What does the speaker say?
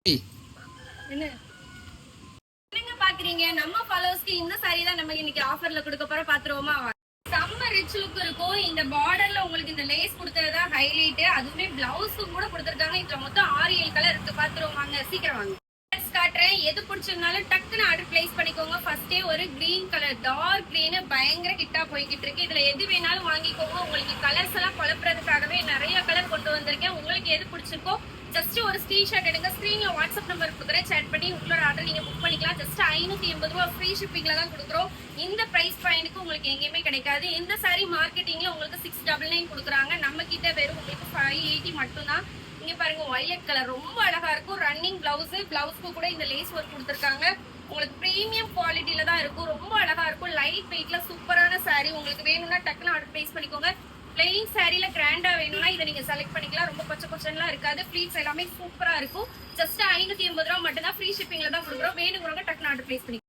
என்ன என்னங்க பாக்குறீங்க? நம்ம ஃபாலோவர்ஸ்க்கு இந்த சாரி தான் நம்ம இன்னைக்கு ஆஃபர்ல கொடுக்க போற பாத்துருவோமா? செம்ம ரிச் லுக் இருக்கும். இந்த பார்டர்ல உங்களுக்கு இந்த லேஸ் கொடுத்ததுதான் ஹைலைட். அதுவுமே பிளவுஸும் கூட கொடுத்துருக்காங்க. இதுல மொத்தம் 6-7 கலர் இருக்கு. பாத்துருவாங்க, சீக்கிரம் வாங்க. காட்டுறேன். எது பிடிச்சிருந்தாலும் டக்குன்னு ஆர்டர் பிளேஸ் பண்ணிக்கோங்க. ஃபர்ஸ்டே ஒரு கிரீன் கலர், டார்க் கிரீன் பயங்கர ஹிட்டா போய்கிட்டு இருக்கு. இதுல எது வேணாலும் வாங்கிக்கோங்க. உங்களுக்கு கலர்ஸ் எல்லாம் குழப்பறதுக்காகவே நிறைய கலர் கொண்டு வந்திருக்கேன். உங்களுக்கு எது பிடிச்சிருக்கோ ஜஸ்ட் ஒரு ஸ்கிரீன்ஷாட் எடுங்க. ஸ்கிரீன்ல வாட்ஸ்அப் நம்பர் கொடுக்குறேன், சேட் பண்ணி உங்களோட ஆர்டர் நீங்க புக் பண்ணிக்கலாம். ஜஸ்ட் 580 ரூபா ஃப்ரீ ஷிப்பிங்ல தான் கொடுக்குறோம். இந்த பிரைஸ் பாயிண்ட்க்கு உங்களுக்கு எங்கேயுமே கிடைக்காது. இந்த சாரி மார்க்கெட்டிங்ல உங்களுக்கு 699 கொடுக்குறாங்க. நம்ம கிட்ட வெறும் உங்களுக்கு 580 மட்டும் தான். இங்க பாருங்க, வயலட் கலர் ரொம்ப அழகா இருக்கும். ரன்னிங் பிளவுஸ்க்கு கூட இந்த லேஸ் ஒர்க் கொடுத்துருக்காங்க. உங்களுக்கு பிரீமியம் குவாலிட்டியில தான் இருக்கும். ரொம்ப அழகா இருக்கும். லைட் வெயிட்ல சூப்பரான சாரி. உங்களுக்கு வேணும்னா டக்குன்னு ஆர்டர் பிளேஸ் பண்ணிக்கோங்க. பிளெயின் சாரில கிராண்டா வேணும்னா இதை நீங்க செலக்ட் பண்ணிக்கலாம். ரொம்ப பச்சை பச்சைலாம் இருக்காது. ஃபிளீட்ஸ் எல்லாமே சூப்பரா இருக்கும். ஜஸ்ட் 580 ரூபா மட்டும் தான். ஃப்ரீ ஷிப்பிங்ல தான் கொடுக்குறோம். வேணுங்கிறவங்க டக்குன்னு ஆர்டர் பிளேஸ் பண்ணிக்கலாம்.